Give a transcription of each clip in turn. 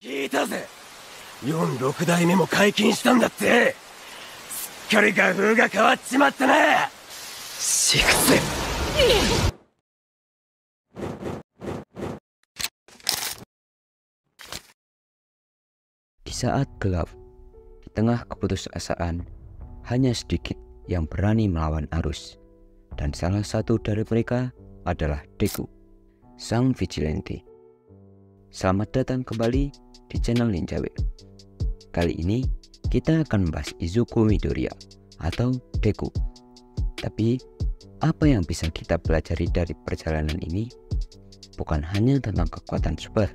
聞いたぜ。4、6代目も解禁したんだって。すっかり画風が変わっちまったな。シクス。Di saat gelap, di tengah keputusasaan, hanya sedikit yang berani melawan arus. Dan salah satu dari mereka adalah Deku, sang vigilante. Selamat datang kembali di channel Ninjawe. Kali ini kita akan membahas Izuku Midoriya atau Deku. Tapi apa yang bisa kita pelajari dari perjalanan ini? Bukan hanya tentang kekuatan super,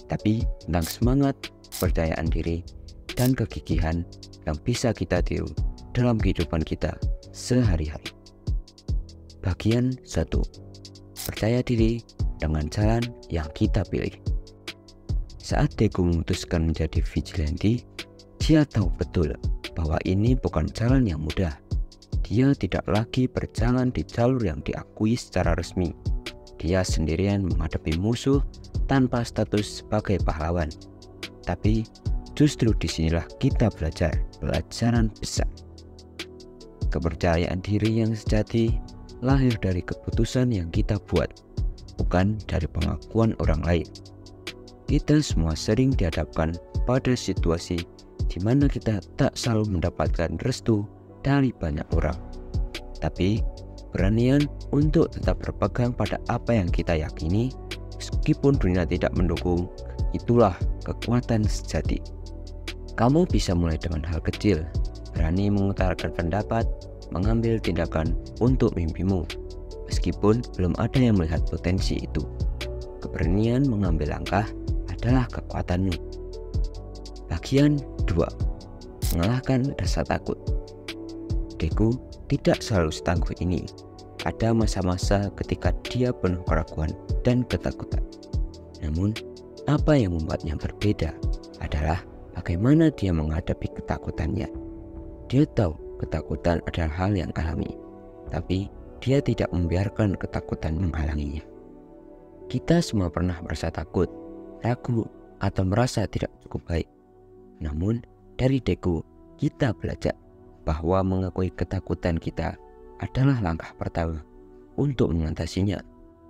tapi tentang semangat, kepercayaan diri, dan kegigihan yang bisa kita tiru dalam kehidupan kita sehari-hari. Bagian 1. Percaya diri dengan jalan yang kita pilih. Saat Deku memutuskan menjadi vigilante, dia tahu betul bahwa ini bukan jalan yang mudah. Dia tidak lagi berjalan di jalur yang diakui secara resmi. Dia sendirian menghadapi musuh tanpa status sebagai pahlawan. Tapi justru disinilah kita belajar pelajaran besar. Kepercayaan diri yang sejati lahir dari keputusan yang kita buat, bukan dari pengakuan orang lain. Kita semua sering dihadapkan pada situasi di mana kita tak selalu mendapatkan restu dari banyak orang. Tapi keberanian untuk tetap berpegang pada apa yang kita yakini, meskipun dunia tidak mendukung, itulah kekuatan sejati. Kamu bisa mulai dengan hal kecil, berani mengutarakan pendapat, mengambil tindakan untuk mimpimu, meskipun belum ada yang melihat potensi itu. Keberanian mengambil langkah adalah kekuatanmu. Bagian 2. Mengalahkan rasa takut. Deku tidak selalu setangguh ini. Ada masa-masa ketika dia penuh keraguan dan ketakutan. Namun, apa yang membuatnya berbeda adalah bagaimana dia menghadapi ketakutannya. Dia tahu ketakutan adalah hal yang alami, tapi dia tidak membiarkan ketakutan menghalanginya. Kita semua pernah merasa takut, ragu, atau merasa tidak cukup baik. Namun, dari Deku, kita belajar bahwa mengakui ketakutan kita adalah langkah pertama untuk mengatasinya.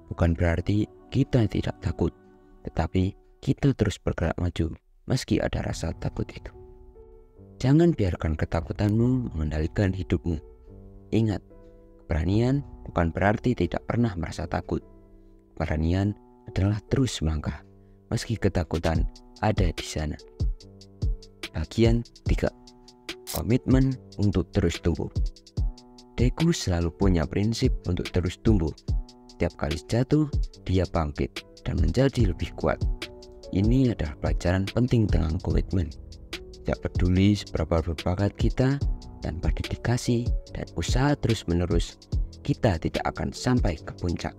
Bukan berarti kita tidak takut, tetapi kita terus bergerak maju meski ada rasa takut itu. Jangan biarkan ketakutanmu mengendalikan hidupmu. Ingat, keberanian bukan berarti tidak pernah merasa takut. Keberanian adalah terus melangkah meski ketakutan ada di sana. Bagian 3. Komitmen untuk terus tumbuh. Deku selalu punya prinsip untuk terus tumbuh. Setiap kali jatuh, dia bangkit dan menjadi lebih kuat. Ini adalah pelajaran penting tentang komitmen. Tidak peduli seberapa berbakat kita, tanpa dedikasi dan usaha terus-menerus, kita tidak akan sampai ke puncak.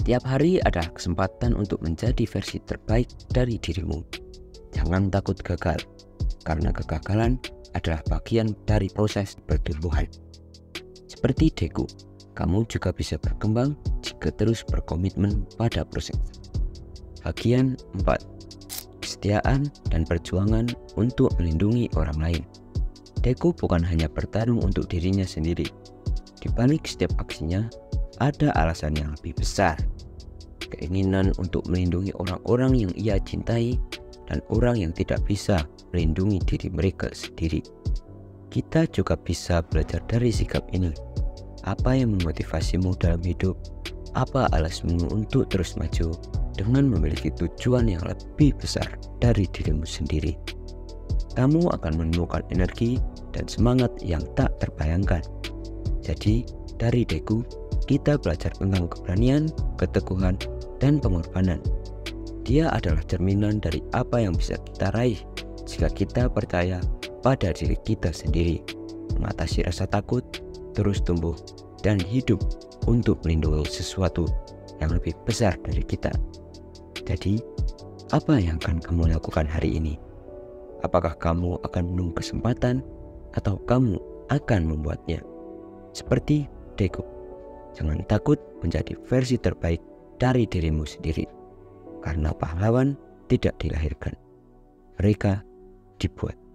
Setiap hari adalah kesempatan untuk menjadi versi terbaik dari dirimu. Jangan takut gagal, karena kegagalan adalah bagian dari proses pertumbuhan. Seperti Deku, kamu juga bisa berkembang jika terus berkomitmen pada proses. Bagian 4. Kesetiaan dan perjuangan untuk melindungi orang lain. Deku bukan hanya bertarung untuk dirinya sendiri. Di balik setiap aksinya, ada alasan yang lebih besar. Keinginan untuk melindungi orang-orang yang ia cintai dan orang yang tidak bisa melindungi diri mereka sendiri. Kita juga bisa belajar dari sikap ini. Apa yang memotivasimu dalam hidup? Apa alasanmu untuk terus maju dengan memiliki tujuan yang lebih besar dari dirimu sendiri? Kamu akan menemukan energi dan semangat yang tak terbayangkan. Jadi, dari Deku, kita belajar tentang keberanian, keteguhan, dan pengorbanan. Dia adalah cerminan dari apa yang bisa kita raih jika kita percaya pada diri kita sendiri, mengatasi rasa takut, terus tumbuh, dan hidup untuk melindungi sesuatu yang lebih besar dari kita. Jadi, apa yang akan kamu lakukan hari ini? Apakah kamu akan menunggu kesempatan atau kamu akan membuatnya? Seperti Deku, jangan takut menjadi versi terbaik dari dirimu sendiri. Karena pahlawan tidak dilahirkan, mereka dibuat.